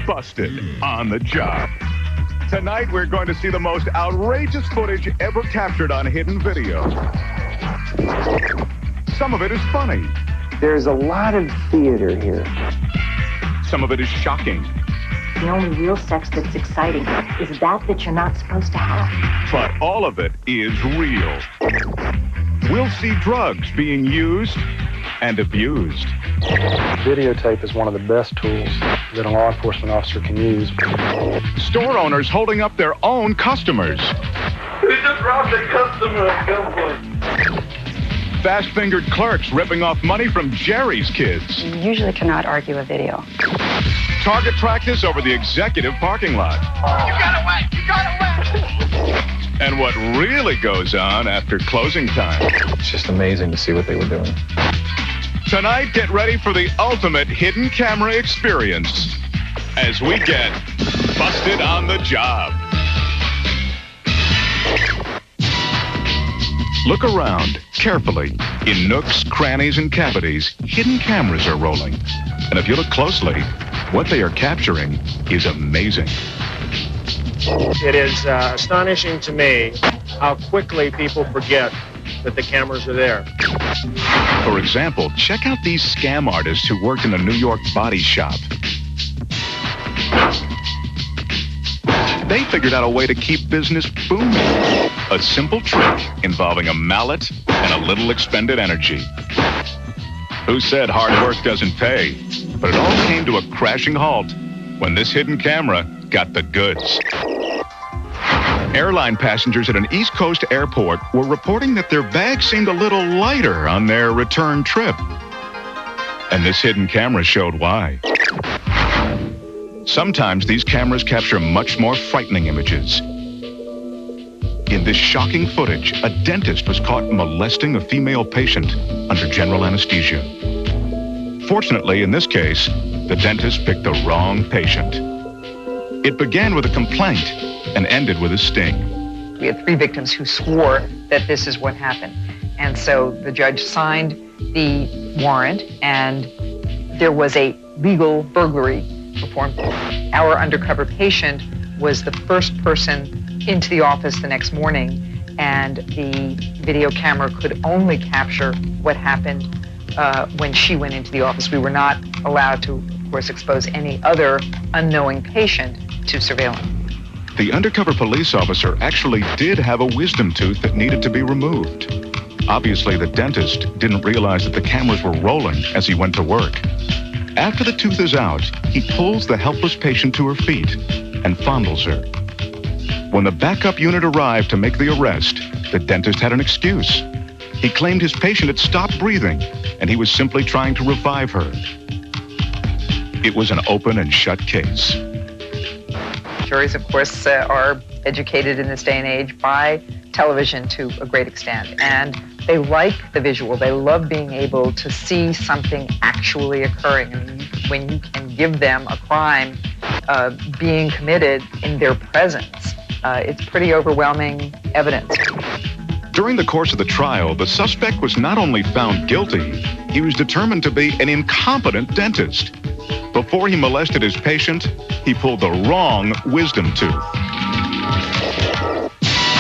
Busted on the job. Tonight, we're going to see the most outrageous footage ever captured on hidden video. Some of it is funny. There's a lot of theater here. Some of it is shocking. The only real sex that's exciting is that you're not supposed to have. But all of it is real. We'll see drugs being used and abused. Videotape is one of the best tools that a law enforcement officer can use. Store owners holding up their own customers. We just robbed a customer at gunpoint. Fast-fingered clerks ripping off money from Jerry's kids. You usually cannot argue a video. Target practice over the executive parking lot. You got away! You got away! And what really goes on after closing time. It's just amazing to see what they were doing. Tonight, get ready for the ultimate hidden camera experience as we get busted on the job. Look around carefully. In nooks, crannies, and cavities, hidden cameras are rolling. And if you look closely, what they are capturing is amazing. It is astonishing to me how quickly people forget that the cameras are there. For example, check out these scam artists who worked in a New York body shop. They figured out a way to keep business booming. A simple trick involving a mallet and a little expended energy. Who said hard work doesn't pay? But it all came to a crashing halt when this hidden camera got the goods. Airline passengers at an East Coast airport were reporting that their bags seemed a little lighter on their return trip. And this hidden camera showed why. Sometimes these cameras capture much more frightening images. In this shocking footage, a dentist was caught molesting a female patient under general anesthesia. Fortunately, in this case, the dentist picked the wrong patient. It began with a complaint and ended with a sting. We had 3 victims who swore that this is what happened. And so the judge signed the warrant, and there was a legal burglary performed. Our undercover patient was the first person into the office the next morning, and the video camera could only capture what happened when she went into the office. We were not allowed to, of course, expose any other unknowing patient to surveillance. The undercover police officer actually did have a wisdom tooth that needed to be removed. Obviously, the dentist didn't realize that the cameras were rolling as he went to work. After the tooth is out, he pulls the helpless patient to her feet and fondles her. When the backup unit arrived to make the arrest, the dentist had an excuse. He claimed his patient had stopped breathing, and he was simply trying to revive her. It was an open and shut case. Juries, of course, are educated in this day and age by television to a great extent, and they like the visual. They love being able to see something actually occurring. I mean, when you can give them a crime being committed in their presence, it's pretty overwhelming evidence. During the course of the trial, the suspect was not only found guilty, he was determined to be an incompetent dentist. Before he molested his patient, he pulled the wrong wisdom tooth.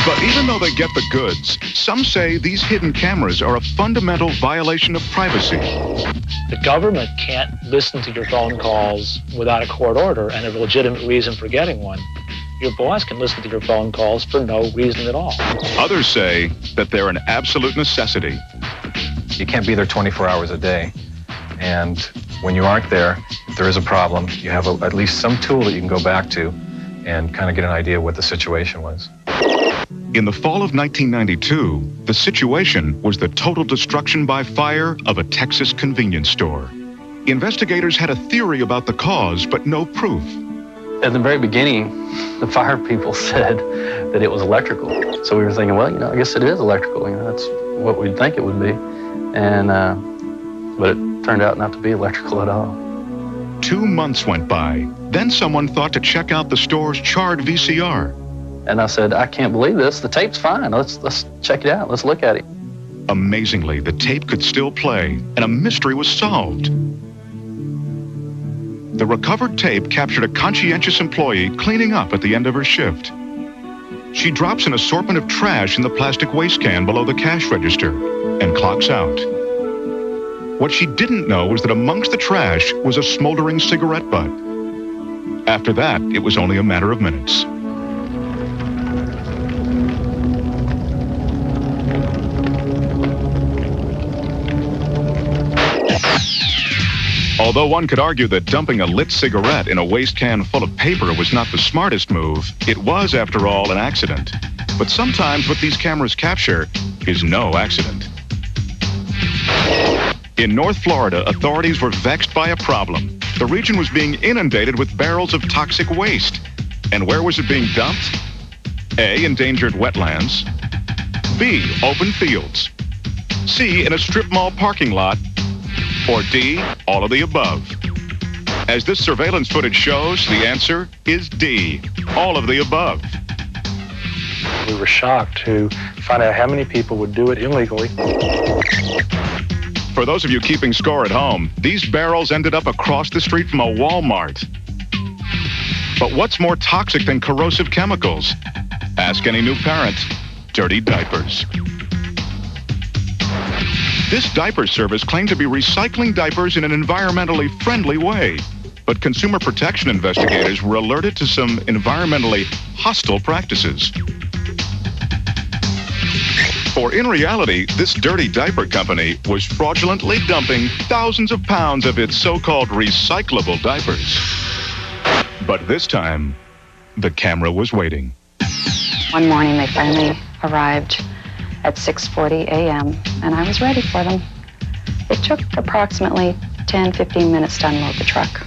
But even though they get the goods, some say these hidden cameras are a fundamental violation of privacy. The government can't listen to your phone calls without a court order and a legitimate reason for getting one. Your boss can listen to your phone calls for no reason at all. Others say that they're an absolute necessity. You can't be there 24 hours a day. And when you aren't there, if there is a problem, you have at least some tool that you can go back to and kind of get an idea what the situation was. In the fall of 1992, the situation was the total destruction by fire of a Texas convenience store. Investigators had a theory about the cause, but no proof. At the very beginning, the fire people said that it was electrical. So we were thinking, well, I guess it is electrical. That's what we'd think it would be. And but it turned out not to be electrical at all. 2 months went by. Then someone thought to check out the store's charred VCR. And I said, I can't believe this. The tape's fine. Let's check it out. Let's look at it. Amazingly, the tape could still play, and a mystery was solved. The recovered tape captured a conscientious employee cleaning up at the end of her shift. She drops an assortment of trash in the plastic waste can below the cash register and clocks out. What she didn't know was that amongst the trash was a smoldering cigarette butt. After that, it was only a matter of minutes. Although one could argue that dumping a lit cigarette in a waste can full of paper was not the smartest move, it was, after all, an accident. But sometimes what these cameras capture is no accident. In North Florida, authorities were vexed by a problem. The region was being inundated with barrels of toxic waste. And where was it being dumped? A, endangered wetlands. B, open fields. C, in a strip mall parking lot. Or D, all of the above. As this surveillance footage shows, the answer is D, all of the above. We were shocked to find out how many people would do it illegally. For those of you keeping score at home, these barrels ended up across the street from a Walmart. But what's more toxic than corrosive chemicals? Ask any new parent. Dirty diapers. This diaper service claimed to be recycling diapers in an environmentally friendly way. But consumer protection investigators were alerted to some environmentally hostile practices. For in reality, this dirty diaper company was fraudulently dumping thousands of pounds of its so-called recyclable diapers. But this time, the camera was waiting. One morning, they finally arrived at 6:40 a.m., and I was ready for them. It took approximately 10-15 minutes to unload the truck.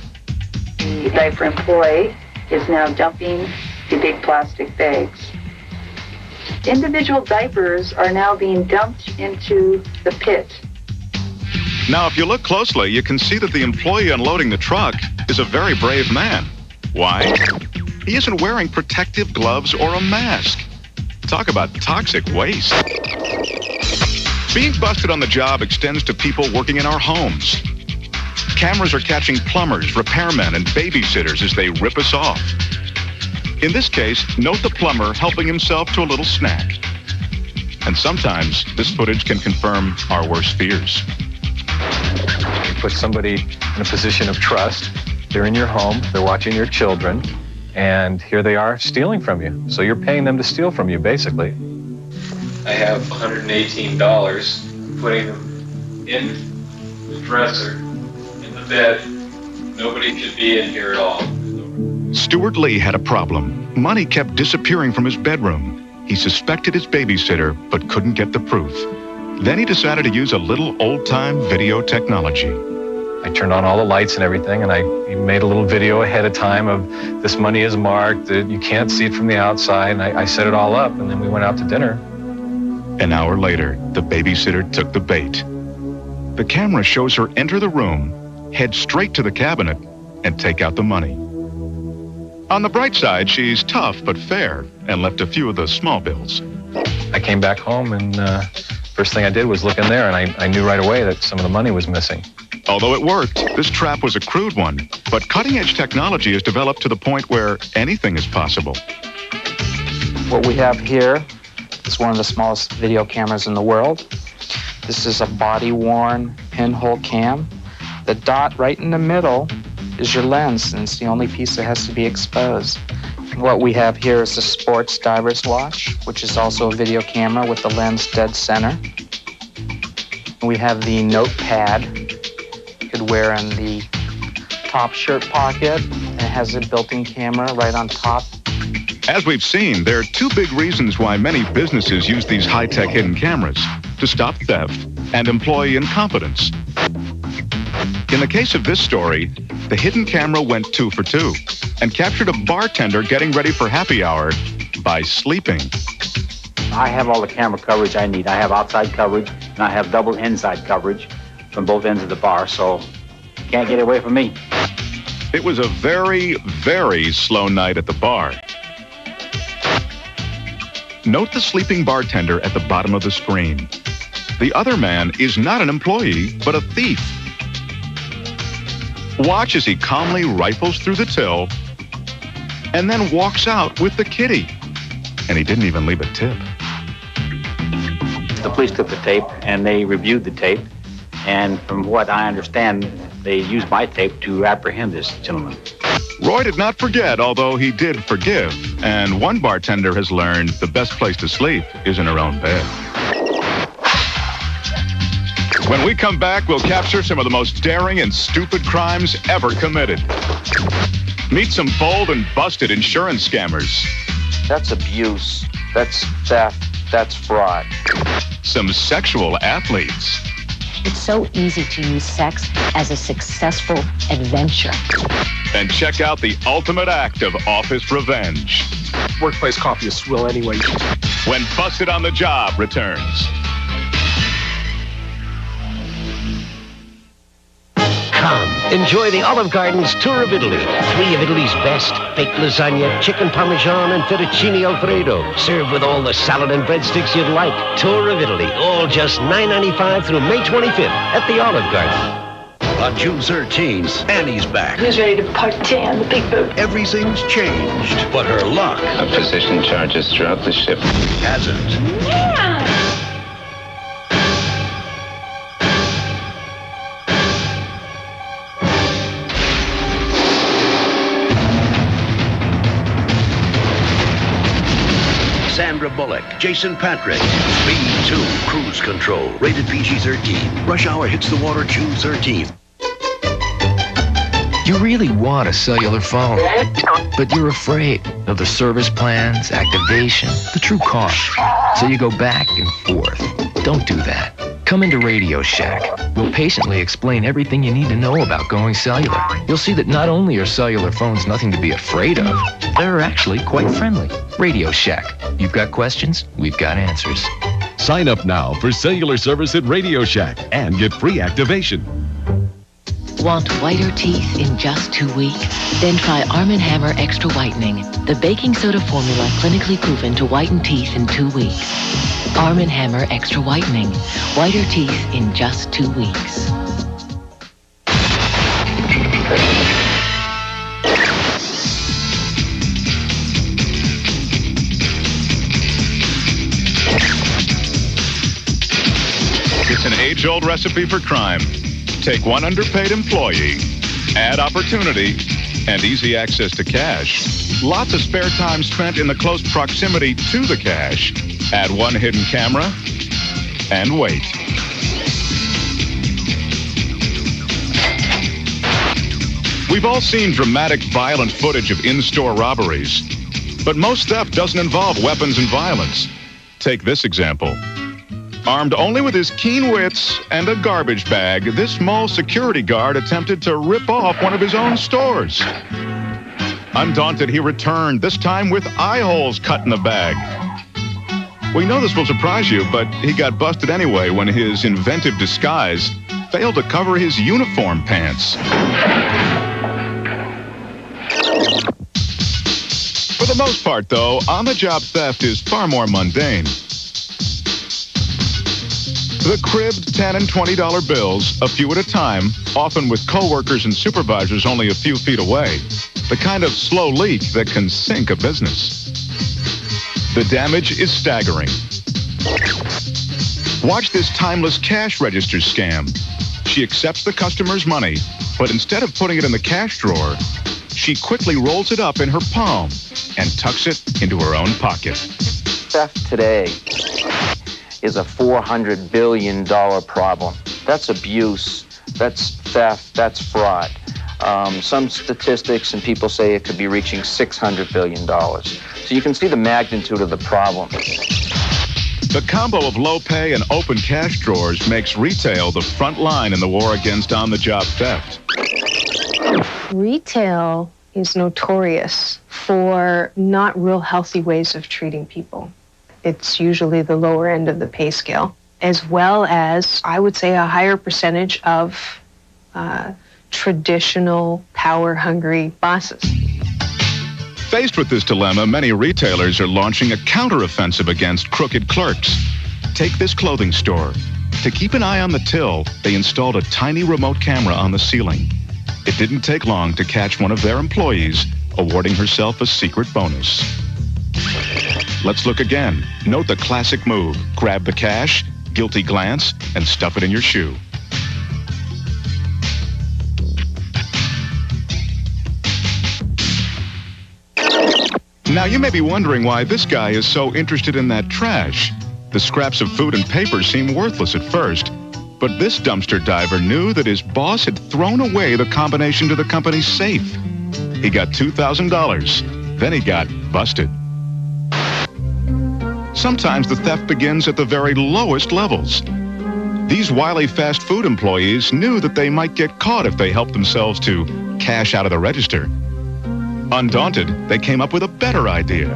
The diaper employee is now dumping the big plastic bags. Individual diapers are now being dumped into the pit. Now, if you look closely, you can see that the employee unloading the truck is a very brave man. Why? He isn't wearing protective gloves or a mask. Talk about toxic waste. Being busted on the job extends to people working in our homes. Cameras are catching plumbers, repairmen, and babysitters as they rip us off. In this case, note the plumber helping himself to a little snack. And sometimes this footage can confirm our worst fears. You put somebody in a position of trust. They're in your home, they're watching your children, and here they are stealing from you. So you're paying them to steal from you, basically. I have $118, putting them in the dresser, in the bed. Nobody should be in here at all. Stuart Lee had a problem. Money kept disappearing from his bedroom. He suspected his babysitter, but couldn't get the proof. Then he decided to use a little old-time video technology. I turned on all the lights and everything, and I made a little video ahead of time of this money is marked, that you can't see it from the outside, and I set it all up, and then we went out to dinner. An hour later, the babysitter took the bait. The camera shows her enter the room, head straight to the cabinet, and take out the money. On the bright side, she's tough but fair and left a few of the small bills. I came back home, and first thing I did was look in there, and I knew right away that some of the money was missing. Although it worked, this trap was a crude one, but cutting-edge technology has developed to the point where anything is possible. What we have here is one of the smallest video cameras in the world. This is a body-worn pinhole cam. The dot right in the middle is your lens, and it's the only piece that has to be exposed. What we have here is a sports diver's watch, which is also a video camera with the lens dead center. We have the notepad you could wear in the top shirt pocket. It has a built-in camera right on top. As we've seen, there are two big reasons why many businesses use these high-tech hidden cameras: to stop theft and employee incompetence. In the case of this story, the hidden camera went 2 for 2 and captured a bartender getting ready for happy hour by sleeping. I have all the camera coverage I need. I have outside coverage, and I have double inside coverage from both ends of the bar, so you can't get away from me. It was a very, very slow night at the bar. Note the sleeping bartender at the bottom of the screen. The other man is not an employee, but a thief. Watch as he calmly rifles through the till and then walks out with the kitty. And he didn't even leave a tip. The police took the tape and they reviewed the tape. And from what I understand, they used my tape to apprehend this gentleman. Roy did not forget, although he did forgive. And one bartender has learned the best place to sleep is in her own bed. When we come back, we'll capture some of the most daring and stupid crimes ever committed. Meet some bold and busted insurance scammers. That's abuse. That's theft. That's fraud. Some sexual athletes. It's so easy to use sex as a successful adventure. And check out the ultimate act of office revenge. Workplace coffee is swill anyway. When Busted on the Job returns. Come, enjoy the Olive Garden's tour of Italy. 3 of Italy's best: baked lasagna, chicken parmesan, and fettuccine alfredo. Served with all the salad and breadsticks you'd like. Tour of Italy, all just $9.95 through May 25th at the Olive Garden. On June 13th, Annie's back. Who's ready to party on the big boat? Everything's changed, but her luck... A physician charges throughout the ship. ...hasn't. Yeah. Sandra Bullock, Jason Patrick, Speed 2, Cruise Control, rated PG-13. Rush Hour hits the water June 13th. You really want a cellular phone, but you're afraid of the service plans, activation, the true cost. So you go back and forth. Don't do that. Come into Radio Shack. We'll patiently explain everything you need to know about going cellular. You'll see that not only are cellular phones nothing to be afraid of, they're actually quite friendly. Radio Shack. You've got questions, we've got answers. Sign up now for cellular service at Radio Shack and get free activation. Want whiter teeth in just 2 weeks? Then try Arm & Hammer Extra Whitening, the baking soda formula clinically proven to whiten teeth in 2 weeks. Arm & Hammer Extra Whitening, whiter teeth in just 2 weeks. It's an age-old recipe for crime. Take one underpaid employee, add opportunity, and easy access to cash. Lots of spare time spent in the close proximity to the cash. Add one hidden camera, and wait. We've all seen dramatic, violent footage of in-store robberies, but most theft doesn't involve weapons and violence. Take this example. Armed only with his keen wits and a garbage bag, this mall security guard attempted to rip off one of his own stores. Undaunted, he returned, this time with eye holes cut in the bag. We know this will surprise you, but he got busted anyway when his inventive disguise failed to cover his uniform pants. For the most part, though, on-the-job theft is far more mundane. The cribbed $10 and $20 bills, a few at a time, often with coworkers and supervisors only a few feet away. The kind of slow leak that can sink a business. The damage is staggering. Watch this timeless cash register scam. She accepts the customer's money, but instead of putting it in the cash drawer, she quickly rolls it up in her palm and tucks it into her own pocket. Theft today is a $400 billion problem. That's abuse, that's theft, that's fraud. Some statistics and people say it could be reaching $600 billion. So you can see the magnitude of the problem. The combo of low pay and open cash drawers makes retail the front line in the war against on-the-job theft. Retail is notorious for not real healthy ways of treating people. It's usually the lower end of the pay scale, as well as, I would say, a higher percentage of traditional power-hungry bosses. Faced with this dilemma, many retailers are launching a counteroffensive against crooked clerks. Take this clothing store. To keep an eye on the till, they installed a tiny remote camera on the ceiling. It didn't take long to catch one of their employees awarding herself a secret bonus. Let's look again. Note the classic move. Grab the cash, guilty glance, and stuff it in your shoe. Now, you may be wondering why this guy is so interested in that trash. The scraps of food and paper seem worthless at first, but this dumpster diver knew that his boss had thrown away the combination to the company's safe. He got $2,000. Then he got busted. Sometimes the theft begins at the very lowest levels. These wily fast food employees knew that they might get caught if they helped themselves to cash out of the register. Undaunted, they came up with a better idea,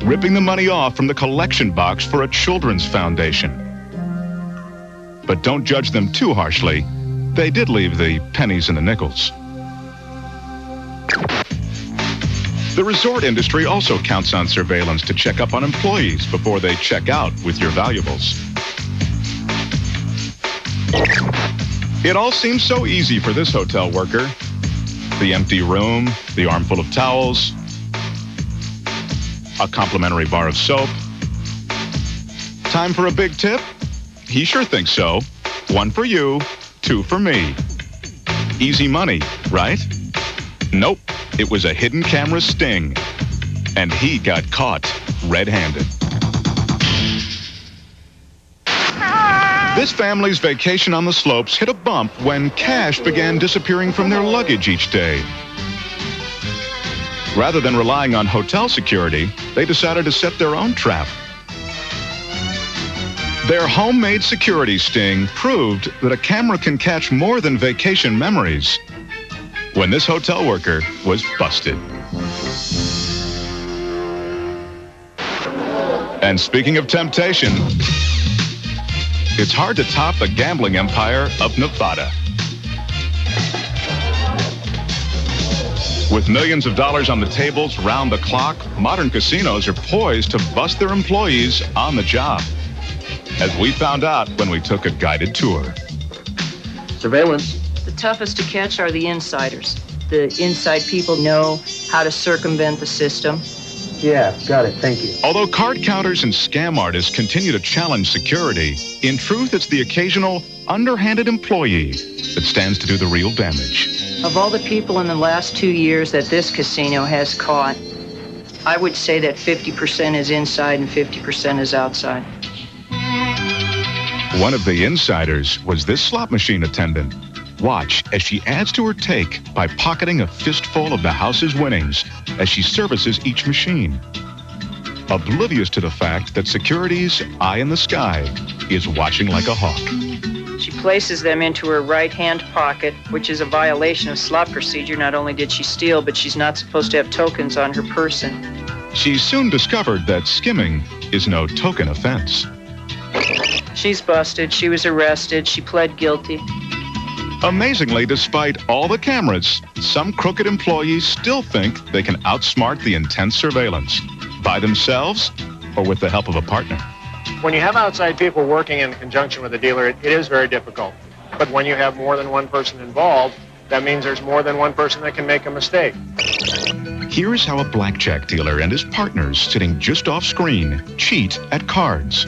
ripping the money off from the collection box for a children's foundation. But don't judge them too harshly. They did leave the pennies and the nickels. The resort industry also counts on surveillance to check up on employees before they check out with your valuables. It all seems so easy for this hotel worker. The empty room, the armful of towels, a complimentary bar of soap. Time for a big tip? He sure thinks so. 1 for you, 2 for me. Easy money, right? Nope, it was a hidden camera sting. And he got caught red-handed. This family's vacation on the slopes hit a bump when cash began disappearing from their luggage each day. Rather than relying on hotel security, they decided to set their own trap. Their homemade security sting proved that a camera can catch more than vacation memories when this hotel worker was busted. And speaking of temptation, it's hard to top the gambling empire of Nevada. With millions of dollars on the tables round the clock, modern casinos are poised to bust their employees on the job, as we found out when we took a guided tour. Surveillance. The toughest to catch are the insiders. The inside people know how to circumvent the system. Yeah, got it. Thank you. Although card counters and scam artists continue to challenge security, in truth, it's the occasional underhanded employee that stands to do the real damage. Of all the people in the last 2 years that this casino has caught, I would say that 50% is inside and 50% is outside. One of the insiders was this slot machine attendant. Watch as she adds to her take by pocketing a fistful of the house's winnings as she services each machine, oblivious to the fact that security's eye in the sky is watching like a hawk. She places them into her right-hand pocket, which is a violation of slot procedure. Not only did she steal, but she's not supposed to have tokens on her person. She soon discovered that skimming is no token offense. She's busted. She was arrested. She pled guilty. Amazingly, despite all the cameras, some crooked employees still think they can outsmart the intense surveillance, by themselves or with the help of a partner. When you have outside people working in conjunction with a dealer, it is very difficult. But when you have more than one person involved, that means there's more than one person that can make a mistake. Here's how a blackjack dealer and his partners sitting just off screen cheat at cards.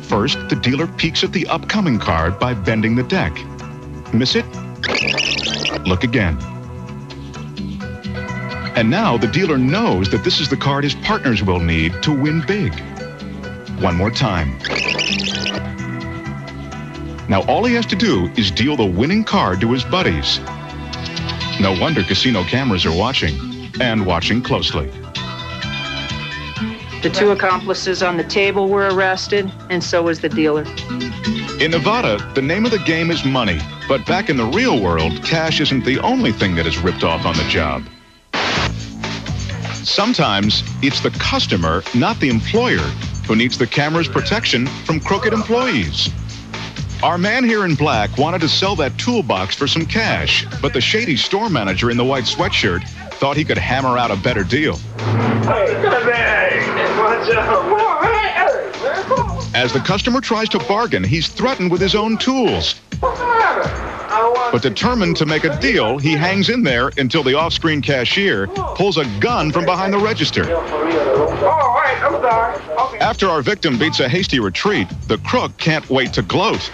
First, the dealer peeks at the upcoming card by bending the deck. Miss it? Look again. And now the dealer knows that this is the card his partners will need to win big. One more time. Now all he has to do is deal the winning card to his buddies. No wonder casino cameras are watching, and watching closely. The 2 accomplices on the table were arrested, and so was the dealer. In Nevada, the name of the game is money. But back in the real world, cash isn't the only thing that is ripped off on the job. Sometimes it's the customer, not the employer, who needs the camera's protection from crooked employees. Our man here in black wanted to sell that toolbox for some cash, but the shady store manager in the white sweatshirt thought he could hammer out a better deal. As the customer tries to bargain, he's threatened with his own tools. But determined to make a deal, he hangs in there until the off-screen cashier pulls a gun from behind the register. After our victim beats a hasty retreat, the crook can't wait to gloat.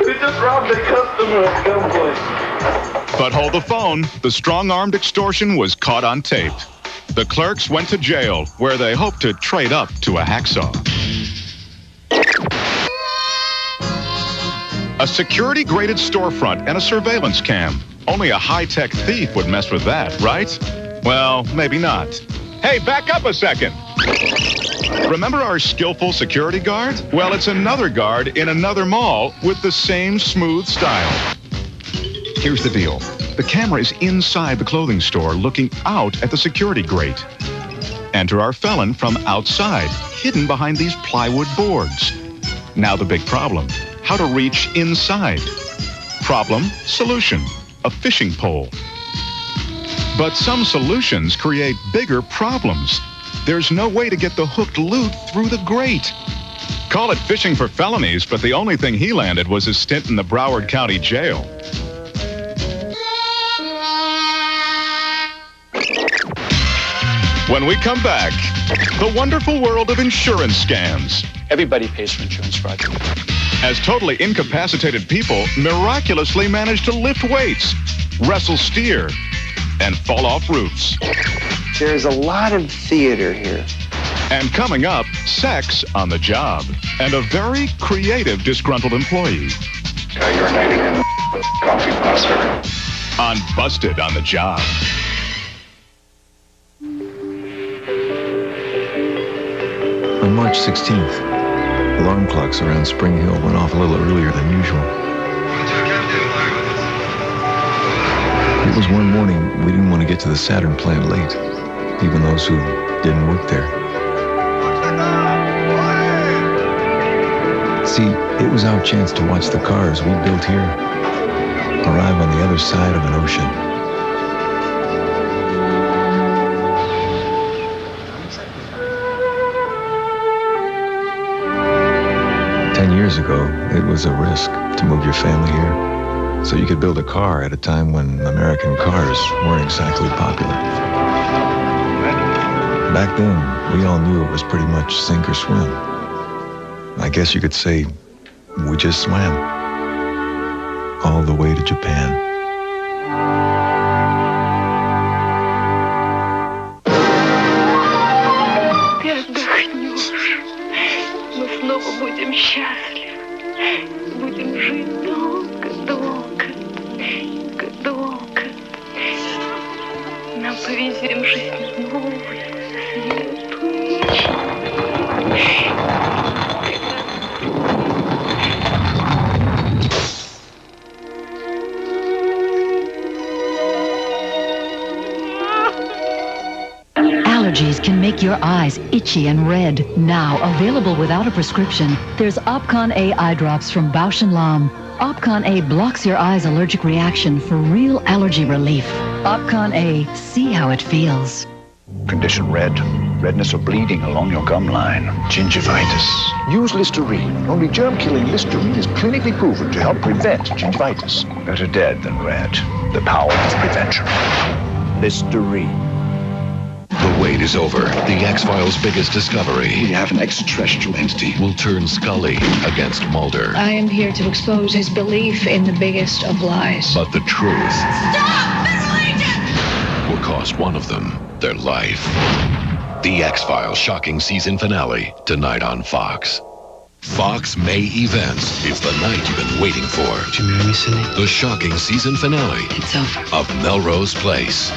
We just robbed the customer at gunpoint. But hold the phone. The strong-armed extortion was caught on tape. The clerks went to jail, where they hope to trade up to a hacksaw. A security-graded storefront and a surveillance cam. Only a high-tech thief would mess with that, right? Well, maybe not. Hey, back up a second. Remember our skillful security guard? Well, it's another guard in another mall with the same smooth style. Here's the deal. The camera is inside the clothing store looking out at the security grate. Enter our felon from outside, hidden behind these plywood boards. Now the big problem. How to reach inside. Problem, solution, a fishing pole. But some solutions create bigger problems. There's no way to get the hooked loot through the grate. Call it fishing for felonies, but the only thing he landed was a stint in the Broward County Jail. When we come back, the wonderful world of insurance scams. Everybody pays for insurance fraud. As totally incapacitated people miraculously manage to lift weights, wrestle steer, and fall off roofs. There's a lot of theater here. And coming up, sex on the job, and a very creative disgruntled employee. Urinating in the coffee pot, sir. On Busted on the Job. On March 16th, alarm clocks around Spring Hill went off a little earlier than usual. It was one morning we didn't want to get to the Saturn plant late, even those who didn't work there. See, it was our chance to watch the cars we built here arrive on the other side of an ocean. Years ago, it was a risk to move your family here so you could build a car at a time when American cars weren't exactly popular. Back then, we all knew it was pretty much sink or swim. I guess you could say we just swam all the way to Japan. Будем счастливы, будем жить долго, долго. Нам повезем жизнь новую, светлую. Allergies can make your eyes itchy and red. Now available without a prescription, there's Opcon A eye drops from Bausch & Lomb. Opcon A blocks your eye's allergic reaction for real allergy relief. Opcon A, see how it feels. Condition red, redness or bleeding along your gum line, gingivitis. Use Listerine. Only germ-killing Listerine is clinically proven to help prevent gingivitis. Better dead than red. The power of prevention. Listerine. The wait is over. The X-Files' biggest discovery. We have an extraterrestrial entity. Will turn Scully against Mulder. I am here to expose his belief in the biggest of lies. But the truth will cost one of them their life. The X-Files shocking season finale tonight on Fox. Fox May Events. It's the night you've been waiting for. Would you marry me, Sydney? The shocking season finale. It's over. Of Melrose Place.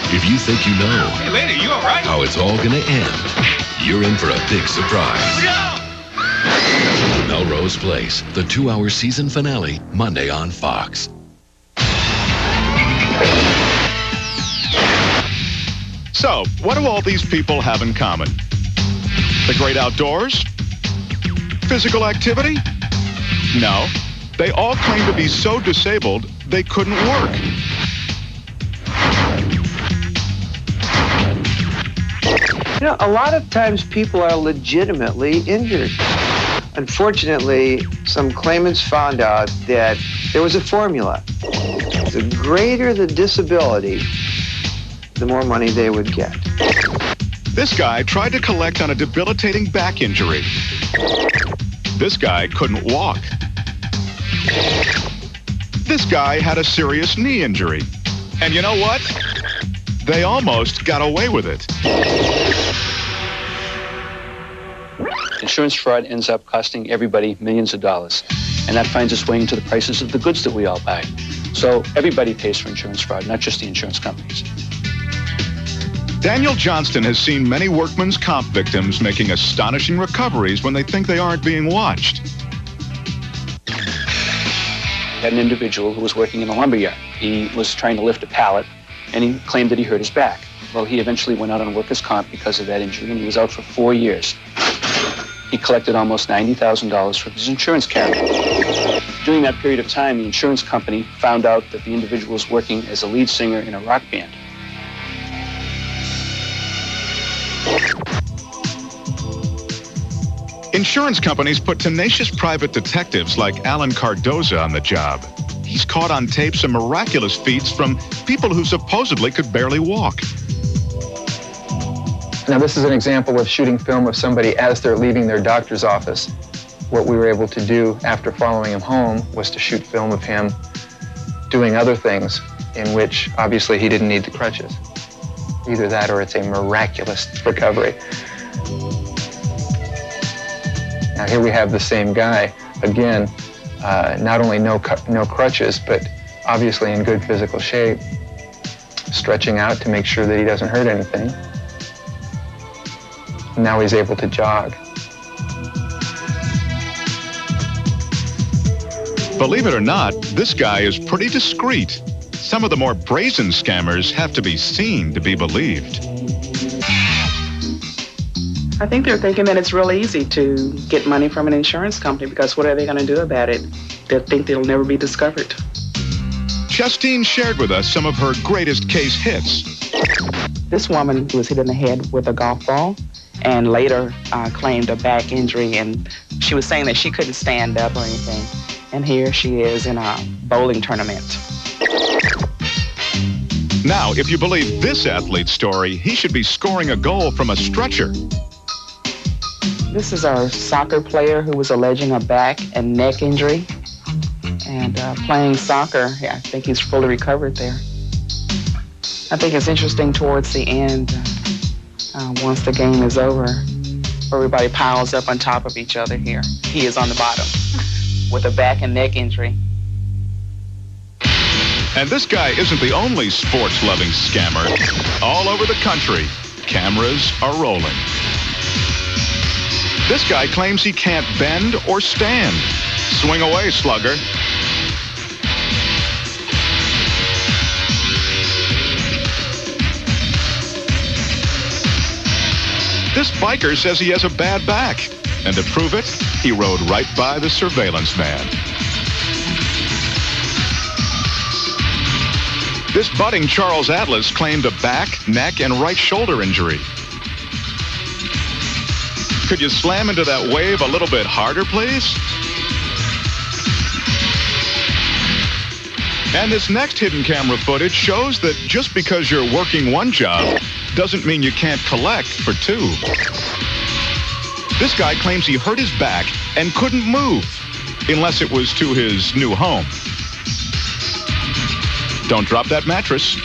If you think you know Hey, lady, you all right? how it's all gonna end, you're in for a big surprise. Melrose Place, the 2-hour season finale, Monday on Fox. So, what do all these people have in common? The great outdoors? Physical activity? No. They all claim to be so disabled they couldn't work. You know, a lot of times people are legitimately injured. Unfortunately, some claimants found out that there was a formula. The greater the disability, the more money they would get. This guy tried to collect on a debilitating back injury. This guy couldn't walk. This guy had a serious knee injury. And you know what? They almost got away with it. Insurance fraud ends up costing everybody millions of dollars, and that finds its way into the prices of the goods that we all buy. So everybody pays for insurance fraud, not just the insurance companies. Daniel Johnston has seen many workman's comp victims making astonishing recoveries when they think they aren't being watched. Had an individual who was working in a lumber yard. He was trying to lift a pallet, and he claimed that he hurt his back. Well, he eventually went out on workers' comp because of that injury, and he was out for 4 years. He collected almost $90,000 from his insurance carrier. During that period of time, the insurance company found out that the individual was working as a lead singer in a rock band. Insurance companies put tenacious private detectives like Alan Cardoza on the job. He's caught on tape some miraculous feats from people who supposedly could barely walk. Now, this is an example of shooting film of somebody as they're leaving their doctor's office. What we were able to do after following him home was to shoot film of him doing other things in which, obviously, he didn't need the crutches. Either that or it's a miraculous recovery. Now, here we have the same guy, again, not only no crutches, but obviously in good physical shape, stretching out to make sure that he doesn't hurt anything. Now he's able to jog. Believe it or not, this guy is pretty discreet. Some of the more brazen scammers have to be seen to be believed. I think they're thinking that it's real easy to get money from an insurance company because what are they going to do about it? They think they'll never be discovered. Justine shared with us some of her greatest case hits. This woman was hit in the head with a golf ball and later claimed a back injury, and she was saying that she couldn't stand up or anything. And here she is in a bowling tournament. Now, if you believe this athlete's story, he should be scoring a goal from a stretcher. This is our soccer player who was alleging a back and neck injury. And playing soccer, I think he's fully recovered there. I think it's interesting towards the end, once the game is over, everybody piles up on top of each other here. He is on the bottom with a back and neck injury. And this guy isn't the only sports-loving scammer. All over the country, cameras are rolling. This guy claims he can't bend or stand. Swing away, slugger. This biker says he has a bad back. And to prove it, he rode right by the surveillance van. This budding Charles Atlas claimed a back, neck, and right shoulder injury. Could you slam into that wave a little bit harder, please? And this next hidden camera footage shows that just because you're working one job doesn't mean you can't collect for two. This guy claims he hurt his back and couldn't move unless it was to his new home. Don't drop that mattress.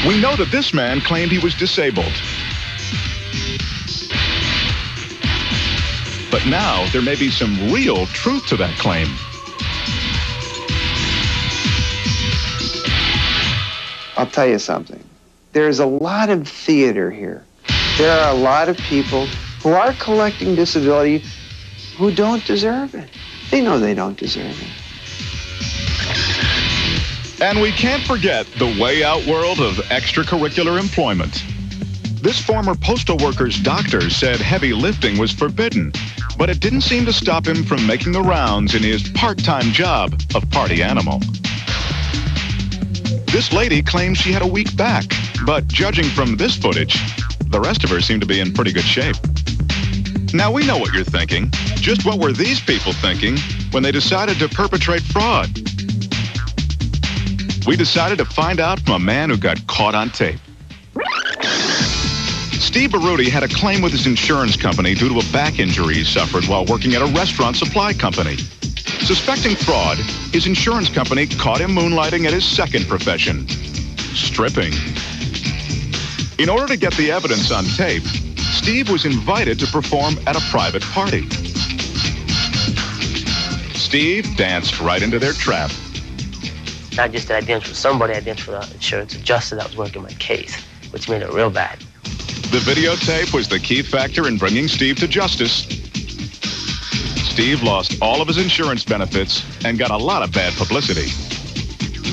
We know that this man claimed he was disabled. But now there may be some real truth to that claim. I'll tell you something. There's a lot of theater here. There are a lot of people who are collecting disability who don't deserve it. They know they don't deserve it. And we can't forget the way out world of extracurricular employment. This former postal worker's doctor said heavy lifting was forbidden, but it didn't seem to stop him from making the rounds in his part-time job of party animal. This lady claims she had a weak back, but judging from this footage, the rest of her seemed to be in pretty good shape. Now we know what you're thinking. Just what were these people thinking when they decided to perpetrate fraud? We decided to find out from a man who got caught on tape. Steve Baruti had a claim with his insurance company due to a back injury he suffered while working at a restaurant supply company. Suspecting fraud, his insurance company caught him moonlighting at his second profession, stripping. In order to get the evidence on tape, Steve was invited to perform at a private party. Steve danced right into their trap. Not just that I danced for somebody, I danced for the insurance adjuster that was working my case, which made it real bad. The videotape was the key factor in bringing Steve to justice. Steve lost all of his insurance benefits and got a lot of bad publicity.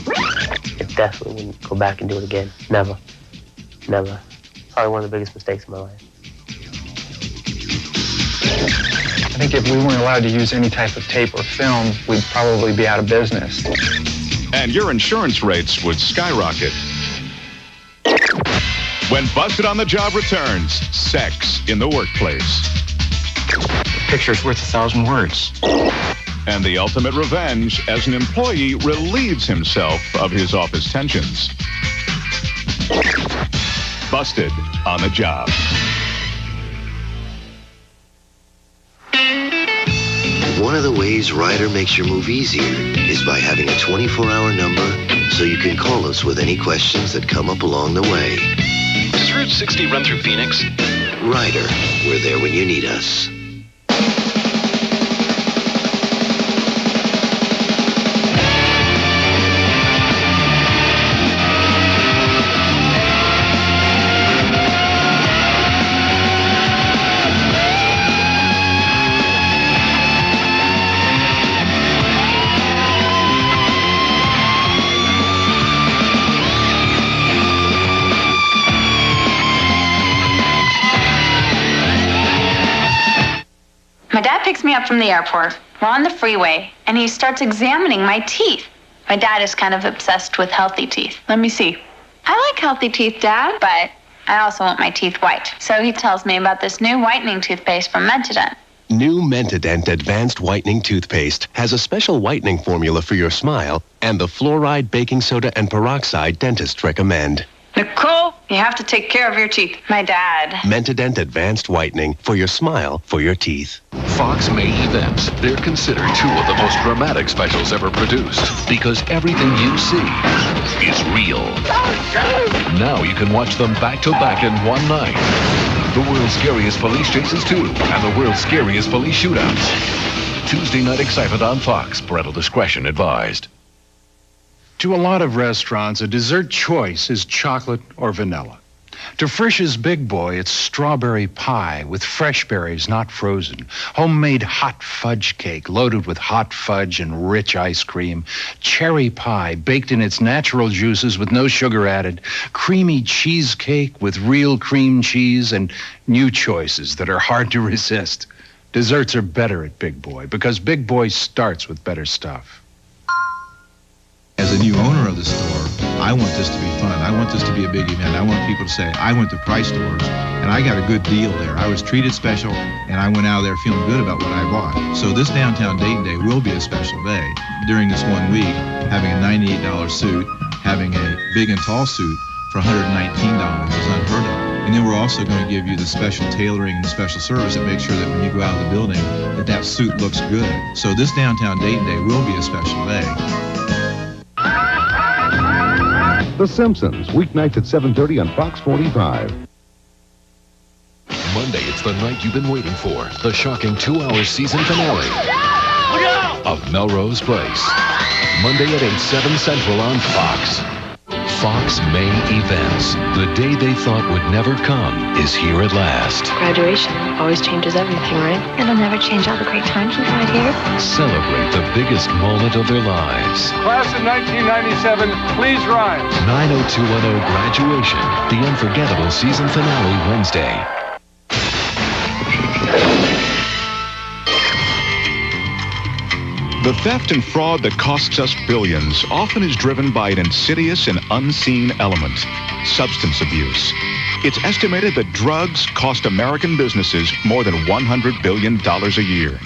I definitely wouldn't go back and do it again. Never. Never. Probably one of the biggest mistakes of my life. I think if we weren't allowed to use any type of tape or film, we'd probably be out of business. And your insurance rates would skyrocket. When Busted on the Job returns, sex in the workplace. A picture's worth 1,000 words. And the ultimate revenge as an employee relieves himself of his office tensions. Busted on the Job. One of the ways Ryder makes your move easier is by having a 24-hour number so you can call us with any questions that come up along the way. Does Route 60 run through Phoenix? Ryder, we're there when you need us. My dad picks me up from the airport. We're on the freeway, and he starts examining my teeth. My dad is kind of obsessed with healthy teeth. Let me see. I like healthy teeth, Dad, but I also want my teeth white. So he tells me about this new whitening toothpaste from Mentadent. New Mentadent Advanced Whitening Toothpaste has a special whitening formula for your smile and the fluoride, baking soda, and peroxide dentists recommend. Nicole, you have to take care of your teeth. My dad. Mentadent Advanced Whitening for your smile, for your teeth. Fox May events. They're considered two of the most dramatic specials ever produced because everything you see is real. Now you can watch them back to back in one night. The world's scariest police chases too, and the world's scariest police shootouts. Tuesday night excitement on Fox. Parental discretion advised. To a lot of restaurants, a dessert choice is chocolate or vanilla. To Frisch's Big Boy, it's strawberry pie with fresh berries, not frozen. Homemade hot fudge cake loaded with hot fudge and rich ice cream. Cherry pie baked in its natural juices with no sugar added. Creamy cheesecake with real cream cheese, and new choices that are hard to resist. Desserts are better at Big Boy because Big Boy starts with better stuff. As a new owner of the store, I want this to be fun. I want this to be a big event. I want people to say, I went to Price Stores, and I got a good deal there. I was treated special, and I went out of there feeling good about what I bought. So this Downtown Dayton Day will be a special day. During this 1 week, having a $98 suit, having a big and tall suit for $119 is unheard of. And then we're also going to give you the special tailoring and special service that makes sure that when you go out of the building, that suit looks good. So this Downtown Dayton Day will be a special day. The Simpsons, weeknights at 7:30 on Fox 45. Monday, it's the night you've been waiting for. The shocking 2-hour season finale of Melrose Place. Monday at 8/7 Central on Fox. Fox May events. The day they thought would never come is here at last. Graduation always changes everything, right? It'll never change all the great times we've had here. Celebrate the biggest moment of their lives. Class of 1997, please rise. 90210 Graduation. The unforgettable season finale Wednesday. The The theft and fraud that costs us billions often is driven by an insidious and unseen element, substance abuse. It's estimated that drugs cost American businesses more than $100 billion a year.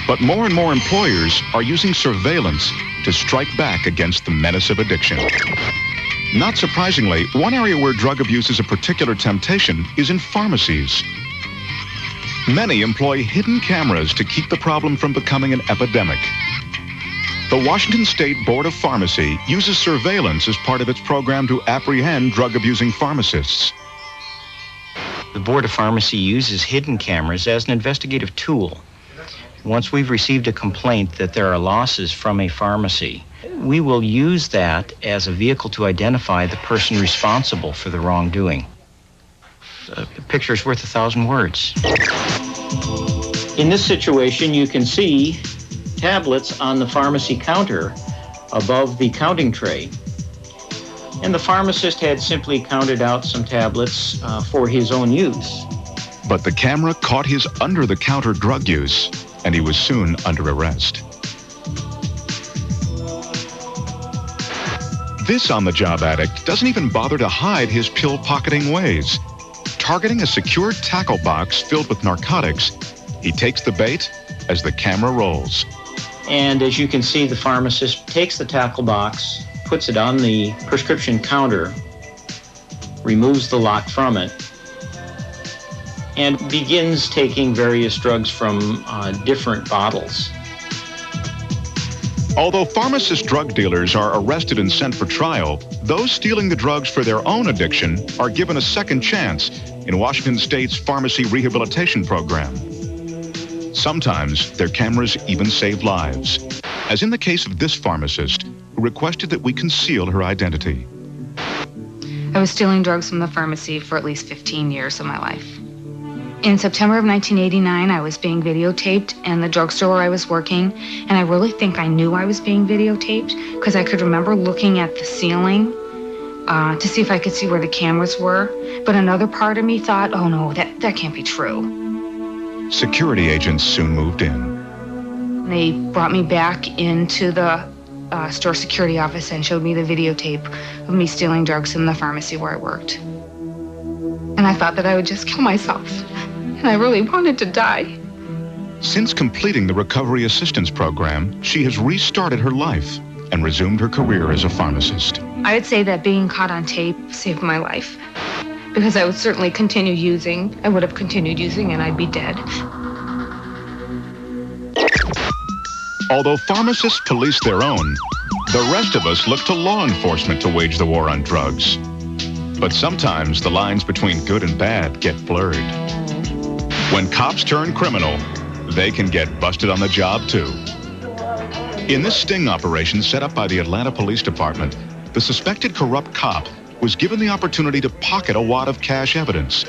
But more and more employers are using surveillance to strike back against the menace of addiction. Not surprisingly, one area where drug abuse is a particular temptation is in pharmacies. Many employ hidden cameras to keep the problem from becoming an epidemic. The Washington State Board of Pharmacy uses surveillance as part of its program to apprehend drug-abusing pharmacists. The Board of Pharmacy uses hidden cameras as an investigative tool. Once we've received a complaint that there are losses from a pharmacy, we will use that as a vehicle to identify the person responsible for the wrongdoing. A picture's worth 1,000 words. In this situation, you can see tablets on the pharmacy counter above the counting tray. And the pharmacist had simply counted out some tablets for his own use. But the camera caught his under-the-counter drug use, and he was soon under arrest. This on-the-job addict doesn't even bother to hide his pill-pocketing ways. Targeting a secure tackle box filled with narcotics, he takes the bait as the camera rolls. And as you can see, the pharmacist takes the tackle box, puts it on the prescription counter, removes the lock from it, and begins taking various drugs from different bottles. Although pharmacist drug dealers are arrested and sent for trial, those stealing the drugs for their own addiction are given a second chance in Washington State's pharmacy rehabilitation program. Sometimes their cameras even save lives, as in the case of this pharmacist who requested that we conceal her identity. I was stealing drugs from the pharmacy for at least 15 years of my life. In September of 1989, I was being videotaped in the drugstore where I was working, and I really think I knew I was being videotaped because I could remember looking at the ceiling to see if I could see where the cameras were. But another part of me thought, oh no, that can't be true. Security agents soon moved in. They brought me back into the store security office and showed me the videotape of me stealing drugs from the pharmacy where I worked. And I thought that I would just kill myself. And I really wanted to die. Since completing the Recovery Assistance Program, she has restarted her life and resumed her career as a pharmacist. I would say that being caught on tape saved my life. Because I would certainly continue using. I would have continued using and I'd be dead. Although pharmacists police their own, the rest of us look to law enforcement to wage the war on drugs. But sometimes the lines between good and bad get blurred. When cops turn criminal, they can get busted on the job too. In this sting operation set up by the Atlanta Police Department, the suspected corrupt cop was given the opportunity to pocket a wad of cash evidence.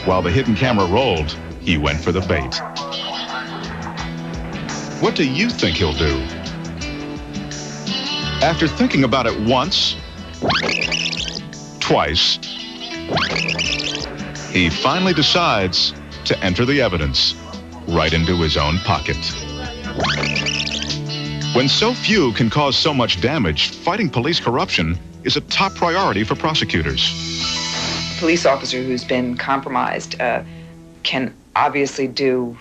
While the hidden camera rolled, he went for the bait. What do you think he'll do? After thinking about it once, twice, he finally decides to enter the evidence right into his own pocket. When so few can cause so much damage, fighting police corruption is a top priority for prosecutors. A police officer who's been compromised can obviously do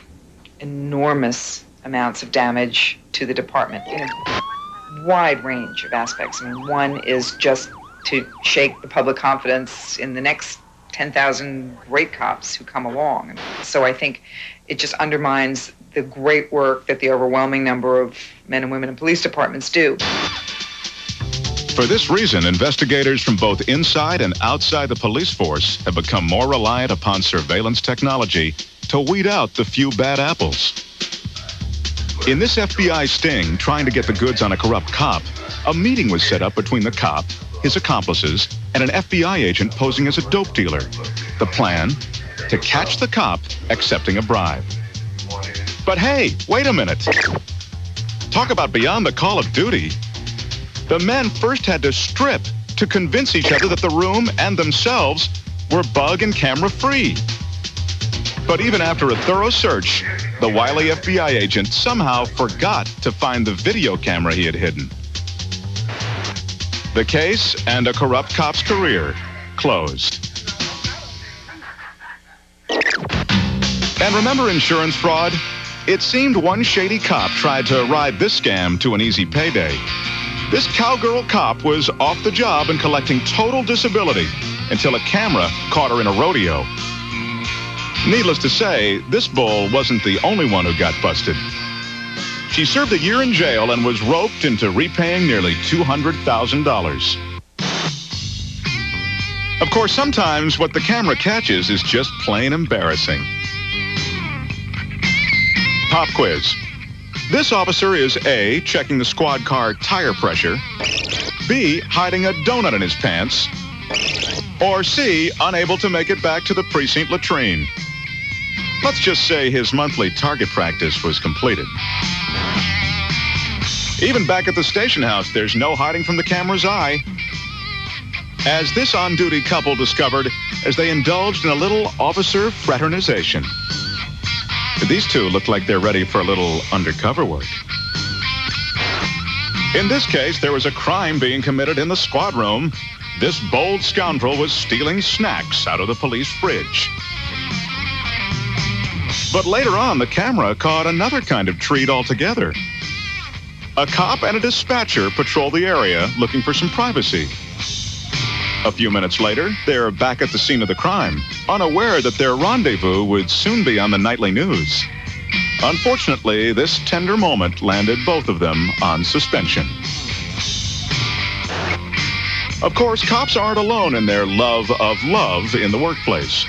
enormous amounts of damage to the department in a wide range of aspects. I mean, one is just to shake the public confidence in the next 10,000 great cops who come along. So I think it just undermines the great work that the overwhelming number of men and women in police departments do. For this reason, investigators from both inside and outside the police force have become more reliant upon surveillance technology to weed out the few bad apples. In this FBI sting trying to get the goods on a corrupt cop, a meeting was set up between the cop, his accomplices, and an FBI agent posing as a dope dealer. The plan? To catch the cop accepting a bribe. But hey, wait a minute. Talk about beyond the call of duty. The men first had to strip to convince each other that the room and themselves were bug and camera free. But even after a thorough search, the wily FBI agent somehow forgot to find the video camera he had hidden. The case and a corrupt cop's career closed. And remember insurance fraud? It seemed one shady cop tried to ride this scam to an easy payday. This cowgirl cop was off the job and collecting total disability until a camera caught her in a rodeo. Needless to say, this bull wasn't the only one who got busted. She served a year in jail and was roped into repaying nearly $200,000. Of course, sometimes what the camera catches is just plain embarrassing. Pop quiz. This officer is A, checking the squad car tire pressure, B, hiding a donut in his pants, or C, unable to make it back to the precinct latrine. Let's just say his monthly target practice was completed. Even back at the station house, there's no hiding from the camera's eye. As this on-duty couple discovered as they indulged in a little officer fraternization. These two look like they're ready for a little undercover work. In this case, there was a crime being committed in the squad room. This bold scoundrel was stealing snacks out of the police fridge. But later on, the camera caught another kind of treat altogether. A cop and a dispatcher patrol the area looking for some privacy. A few minutes later, they're back at the scene of the crime, unaware that their rendezvous would soon be on the nightly news. Unfortunately, this tender moment landed both of them on suspension. Of course, cops aren't alone in their love of love in the workplace.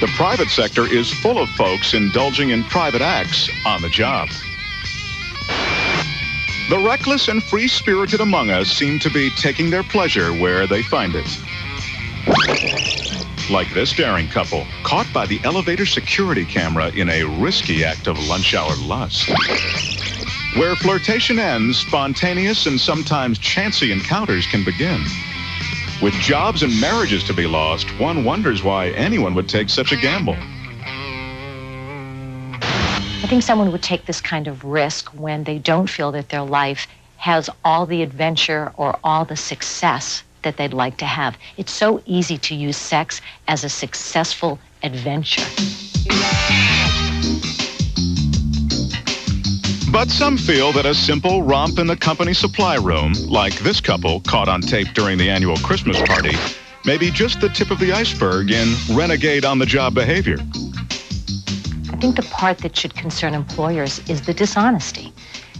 The private sector is full of folks indulging in private acts on the job. The reckless and free-spirited among us seem to be taking their pleasure where they find it. Like this daring couple, caught by the elevator security camera in a risky act of lunch-hour lust. Where flirtation ends, spontaneous and sometimes chancy encounters can begin. With jobs and marriages to be lost, one wonders why anyone would take such a gamble. I think someone would take this kind of risk when they don't feel that their life has all the adventure or all the success that they'd like to have. It's so easy to use sex as a successful adventure. But some feel that a simple romp in the company supply room, like this couple caught on tape during the annual Christmas party, may be just the tip of the iceberg in renegade on-the-job behavior. I think the part that should concern employers is the dishonesty.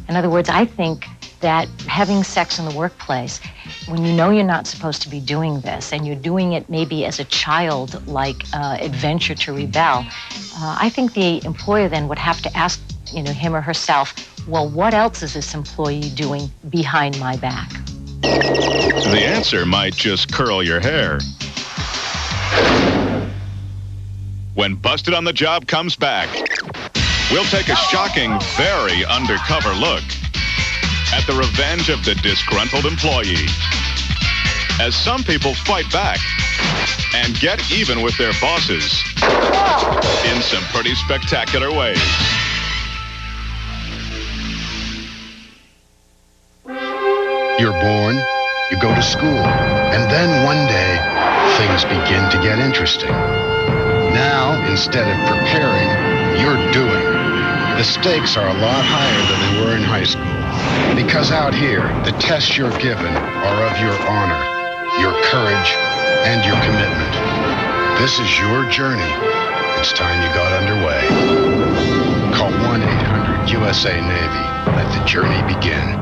In other words, I think that having sex in the workplace, when you know you're not supposed to be doing this and you're doing it maybe as a child-like adventure to rebel, I think the employer then would have to ask him or herself, well, what else is this employee doing behind my back? The answer might just curl your hair. When Busted on the Job comes back, we'll take a shocking, very undercover look at the revenge of the disgruntled employee. As some people fight back and get even with their bosses in some pretty spectacular ways. You're born, you go to school, and then one day, things begin to get interesting. Now, instead of preparing, you're doing. The stakes are a lot higher than they were in high school. Because out here, the tests you're given are of your honor, your courage, and your commitment. This is your journey. It's time you got underway. Call 1-800-USA-NAVY. Let the journey begin.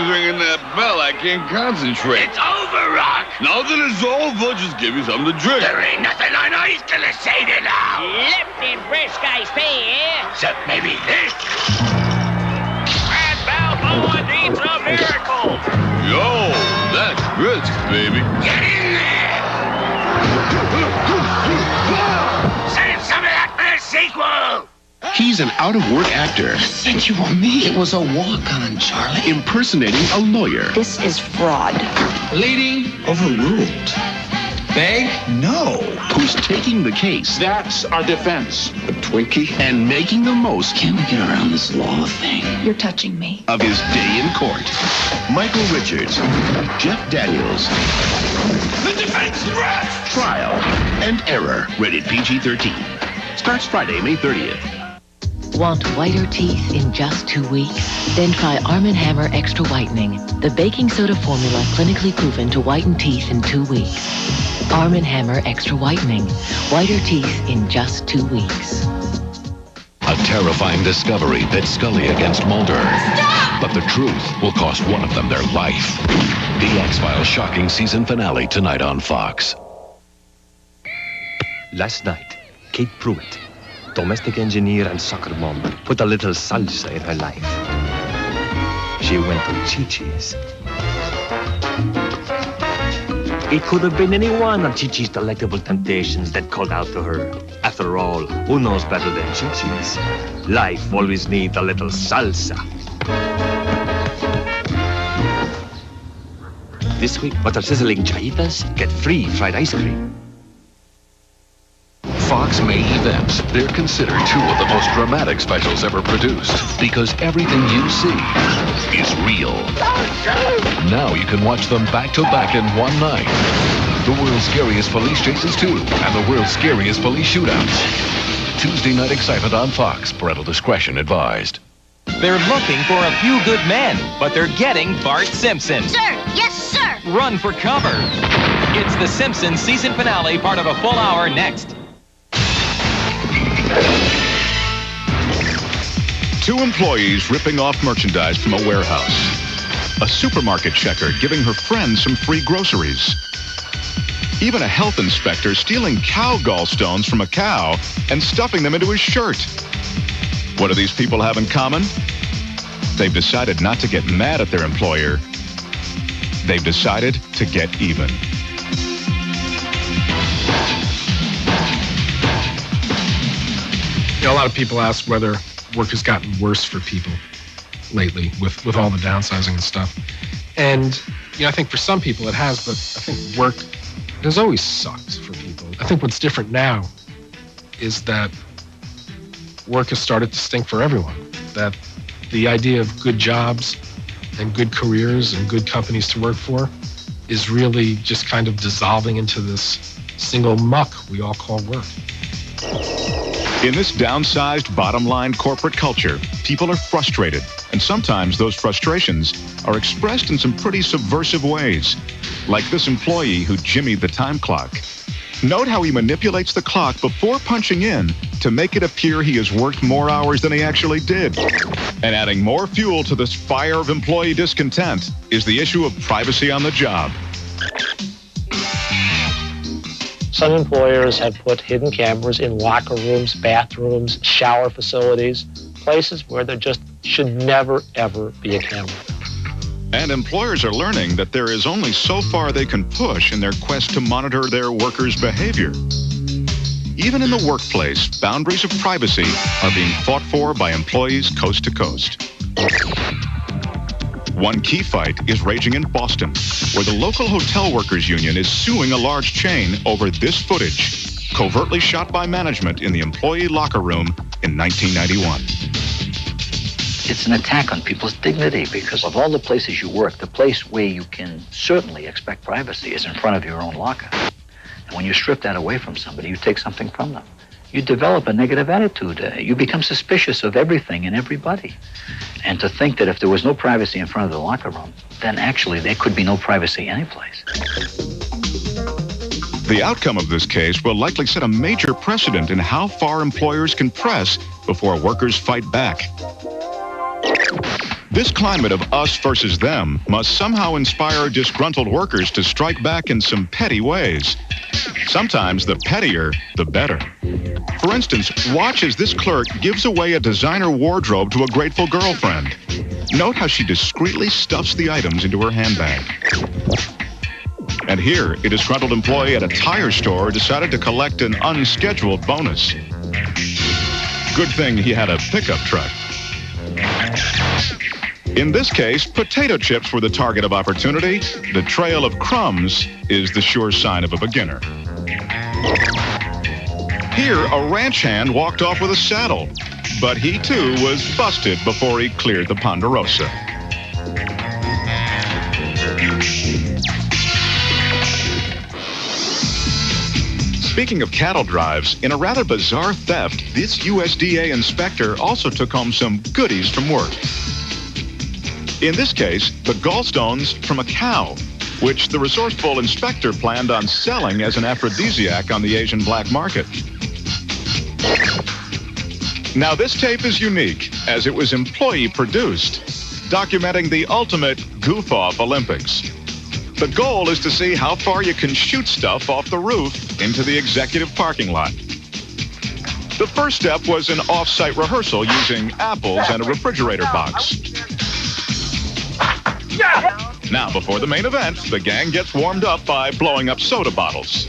Ringing that bell, I can't concentrate. It's over, Rock. Nothing is over. Just give me something to drink. There ain't nothing I know he's gonna say to now. Lifting Briscoe's pay, eh? Except maybe this. Brad Balboa needs a miracle. Yo, that's brisk, baby. Get in there. Save some of that for the sequel. He's an out-of-work actor. Think you were me? It was a walk-on, Charlie. Impersonating a lawyer. This is fraud. Lady, overruled. Beg? No. Who's taking the case? That's our defense. A Twinkie? And making the most. Can we get around this law thing? You're touching me. Of his day in court. Michael Richards, Jeff Daniels. The defense rests! Trial and Error. Rated PG-13. Starts Friday, May 30th. Want whiter teeth in just 2 weeks? Then try Arm & Hammer Extra Whitening, the baking soda formula clinically proven to whiten teeth in 2 weeks. Arm & Hammer Extra Whitening, whiter teeth in just 2 weeks. A terrifying discovery pits Scully against Mulder. Stop! But the truth will cost one of them their life. The X-Files shocking season finale tonight on Fox. Last night, Kate Pruitt, domestic engineer and soccer mom, put a little salsa in her life. She went to Chi-Chi's. It could have been any one of Chi-Chi's delectable temptations that called out to her. After all, who knows better than Chi-Chi's? Life always needs a little salsa. This week, butter sizzling chayitas get free fried ice cream. Fox May events. They're considered two of the most dramatic specials ever produced because everything you see is real. Now you can watch them back to back in one night. The world's scariest police chases too, and the world's scariest police shootouts. Tuesday night excitement on Fox. Parental discretion advised. They're looking for a few good men, but they're getting Bart Simpson. Sir! Yes, sir! Run for cover. It's the Simpsons season finale, part of a full hour next. Two employees ripping off merchandise from a warehouse. A supermarket checker giving her friends some free groceries. Even a health inspector stealing cow gallstones from a cow and stuffing them into his shirt. What do these people have in common? They've decided not to get mad at their employer. They've decided to get even. You know, a lot of people ask whether work has gotten worse for people lately with all the downsizing and stuff. And, you know, I think for some people it has, but I think work has always sucked for people. I think what's different now is that work has started to stink for everyone. That the idea of good jobs and good careers and good companies to work for is really just kind of dissolving into this single muck we all call work. In this downsized, bottom-line corporate culture, people are frustrated, and sometimes those frustrations are expressed in some pretty subversive ways, like this employee who jimmied the time clock. Note how he manipulates the clock before punching in to make it appear he has worked more hours than he actually did. And adding more fuel to this fire of employee discontent is the issue of privacy on the job. Some employers have put hidden cameras in locker rooms, bathrooms, shower facilities, places where there just should never, ever be a camera. And employers are learning that there is only so far they can push in their quest to monitor their workers' behavior. Even in the workplace, boundaries of privacy are being fought for by employees coast to coast. One key fight is raging in Boston, where the local hotel workers union is suing a large chain over this footage, covertly shot by management in the employee locker room in 1991. It's an attack on people's dignity because of all the places you work, the place where you can certainly expect privacy is in front of your own locker. And when you strip that away from somebody, you take something from them. You develop a negative attitude. You become suspicious of everything and everybody. And to think that if there was no privacy in front of the locker room, then actually there could be no privacy anyplace. The outcome of this case will likely set a major precedent in how far employers can press before workers fight back. This climate of us versus them must somehow inspire disgruntled workers to strike back in some petty ways. Sometimes the pettier, the better. For instance, watch as this clerk gives away a designer wardrobe to a grateful girlfriend. Note how she discreetly stuffs the items into her handbag. And here, a disgruntled employee at a tire store decided to collect an unscheduled bonus. Good thing he had a pickup truck. In this case, potato chips were the target of opportunity. The trail of crumbs is the sure sign of a beginner. Here, a ranch hand walked off with a saddle, but he too was busted before he cleared the Ponderosa. Speaking of cattle drives, in a rather bizarre theft, this USDA inspector also took home some goodies from work. In this case, the gallstones from a cow, which the resourceful inspector planned on selling as an aphrodisiac on the Asian black market. Now, this tape is unique, as it was employee-produced, documenting the ultimate goof-off Olympics. The goal is to see how far you can shoot stuff off the roof into the executive parking lot. The first step was an off-site rehearsal using apples and a refrigerator box. Now, before the main event, the gang gets warmed up by blowing up soda bottles.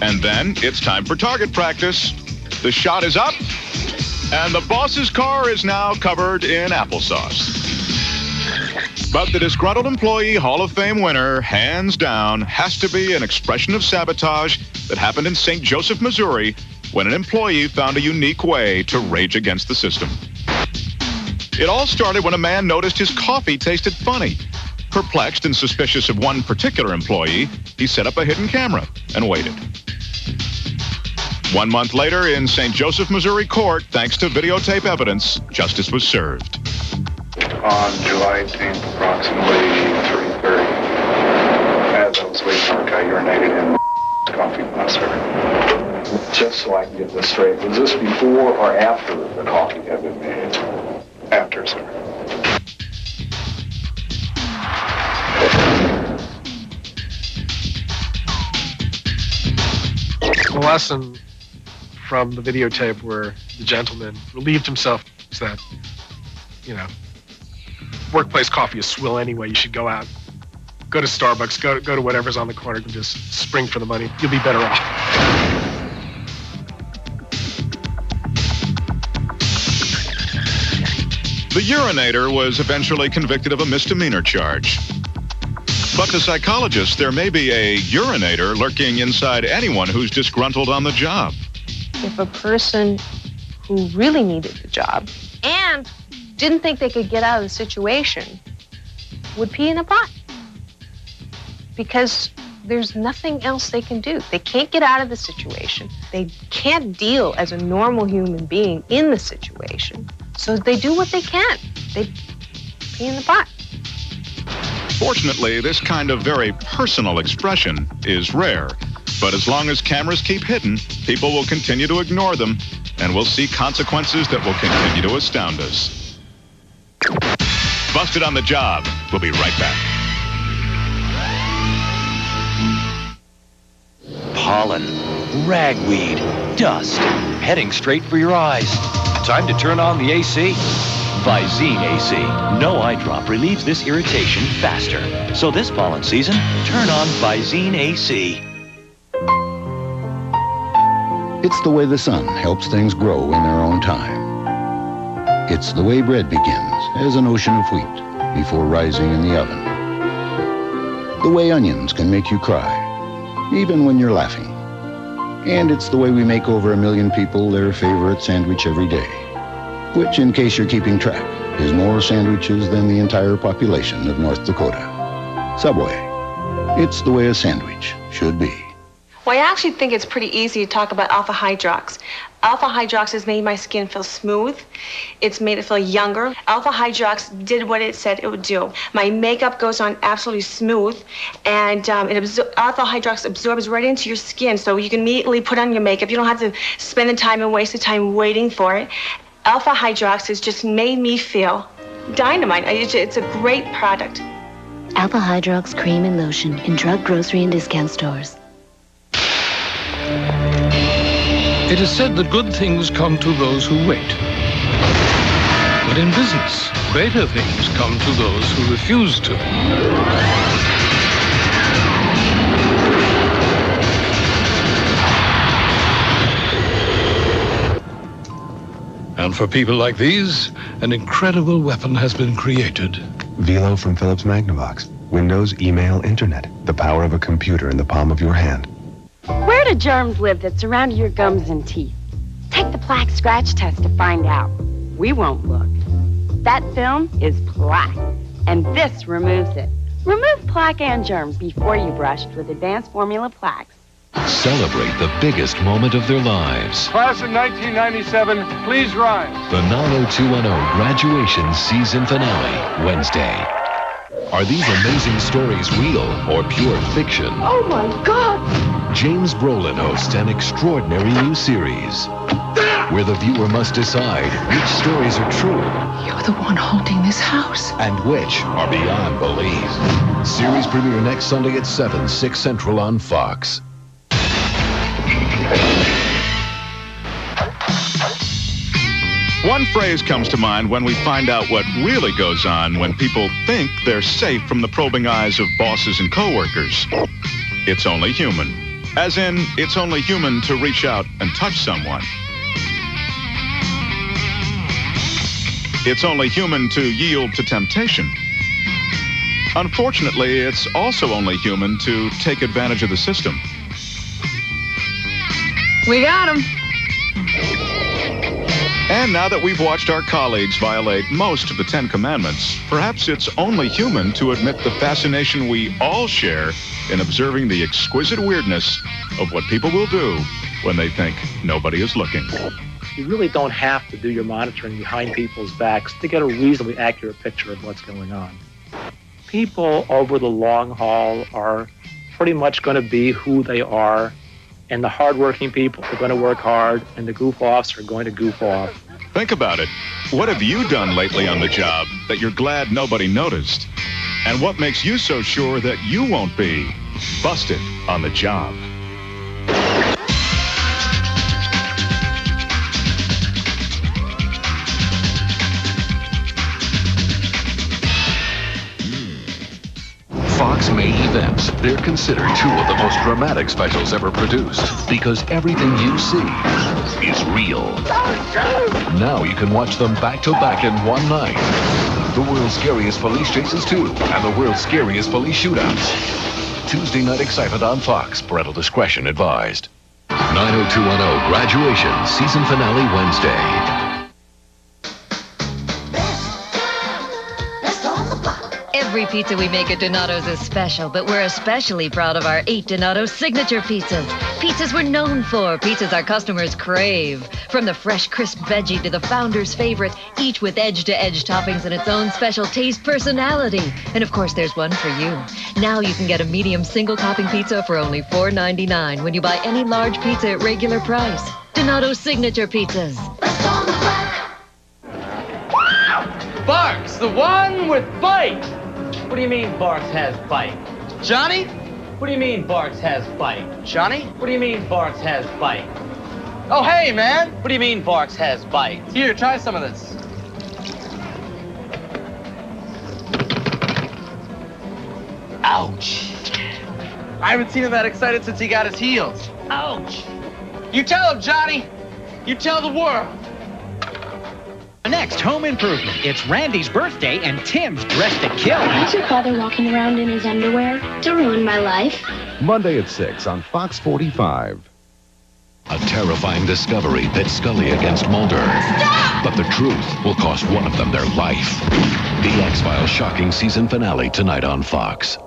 And then it's time for target practice. The shot is up, and the boss's car is now covered in applesauce. But the disgruntled employee Hall of Fame winner, hands down, has to be an expression of sabotage that happened in St. Joseph, Missouri, when an employee found a unique way to rage against the system. It all started when a man noticed his coffee tasted funny. Perplexed and suspicious of one particular employee, he set up a hidden camera and waited. 1 month later, in St. Joseph, Missouri court, thanks to videotape evidence, justice was served. On July 18th, approximately 3:30, as I was waiting for work, I urinated in the coffee pot, sir. Just so I can get this straight, was this before or after the coffee had been made? After, sir. The lesson from the videotape where the gentleman relieved himself is that, workplace coffee is swill anyway. You should go out, go to Starbucks, go to whatever's on the corner and just spring for the money. You'll be better off. The urinator was eventually convicted of a misdemeanor charge. But to psychologists, there may be a urinator lurking inside anyone who's disgruntled on the job. If a person who really needed the job and didn't think they could get out of the situation would pee in a pot, because there's nothing else they can do. They can't get out of the situation. They can't deal as a normal human being in the situation. So they do what they can. They pee in the pot. Fortunately, this kind of very personal expression is rare. But as long as cameras keep hidden, people will continue to ignore them, and we'll see consequences that will continue to astound us. Busted on the Job. We'll be right back. Pollen, ragweed, dust, heading straight for your eyes. Time to turn on the AC. Visine AC. No eye drop relieves this irritation faster. So this pollen season, turn on Visine AC. It's the way the sun helps things grow in their own time. It's the way bread begins as an ocean of wheat before rising in the oven. The way onions can make you cry, even when you're laughing. And it's the way we make over 1 million people their favorite sandwich every day, which, in case you're keeping track, is more sandwiches than the entire population of North Dakota. Subway. It's the way a sandwich should be. Well, I actually think it's pretty easy to talk about alpha hydrox. Alpha hydrox has made my skin feel smooth. It's made it feel younger. Alpha hydrox did what it said it would do. My makeup goes on absolutely smooth, and alpha hydrox absorbs right into your skin, so you can immediately put on your makeup. You don't have to spend the time and waste the time waiting for it. Alpha hydrox has just made me feel dynamite. It's a great product. Alpha hydrox cream and lotion in drug, grocery, and discount stores. It is said that good things come to those who wait. But in business, greater things come to those who refuse to. And for people like these, an incredible weapon has been created. Velo from Philips Magnavox. Windows, email, internet. The power of a computer in the palm of your hand. Where do germs live that surround your gums and teeth? Take the plaque scratch test to find out. We won't look. That film is plaque, and this removes it. Remove plaque and germs before you brush with advanced formula plaques. Celebrate the biggest moment of their lives. Class of 1997, please rise. The 90210 graduation season finale, Wednesday. Are these amazing stories real or pure fiction? Oh my God! James Brolin hosts an extraordinary new series where the viewer must decide which stories are true. You're the one holding this house. And which are beyond belief. Series premiere next Sunday at 7, 6 Central on Fox. One phrase comes to mind when we find out what really goes on when people think they're safe from the probing eyes of bosses and coworkers. It's only human. As in, it's only human to reach out and touch someone. It's only human to yield to temptation. Unfortunately, it's also only human to take advantage of the system. We got him. And now that we've watched our colleagues violate most of the 10 Commandments, perhaps it's only human to admit the fascination we all share in observing the exquisite weirdness of what people will do when they think nobody is looking. You really don't have to do your monitoring behind people's backs to get a reasonably accurate picture of what's going on. People over the long haul are pretty much going to be who they are, and the hardworking people are going to work hard, and the goof-offs are going to goof off. Think about it. What have you done lately on the job that you're glad nobody noticed? And what makes you so sure that you won't be busted on the job? Fox May events. They're considered two of the most dramatic specials ever produced because everything you see is real. Now you can watch them back to back in one night. The world's scariest police chases too, and the world's scariest police shootouts. Tuesday night excitement on Fox. Parental discretion advised. 90210 graduation season finale Wednesday. Every pizza we make at Donato's is special, but we're especially proud of our 8 Donato signature pizzas. Pizzas we're known for, pizzas our customers crave. From the fresh, crisp veggie to the founder's favorite, each with edge-to-edge toppings and its own special taste personality. And of course, there's one for you. Now you can get a medium single-topping pizza for only $4.99 when you buy any large pizza at regular price. Donato's signature pizzas. Barks, the one with bite. What do you mean Barks has bite? Johnny? What do you mean Barks has bite? Johnny? What do you mean Barks has bite? Oh, hey, man. What do you mean Barks has bite? Here, try some of this. Ouch. I haven't seen him that excited since he got his heels. Ouch. You tell him, Johnny. You tell the world. Next, Home Improvement. It's Randy's birthday, and Tim's dressed to kill. Why is your father walking around in his underwear? To ruin my life. Monday at 6 on Fox 45. A terrifying discovery pits Scully against Mulder. Stop! But the truth will cost one of them their life. The X-Files shocking season finale tonight on Fox.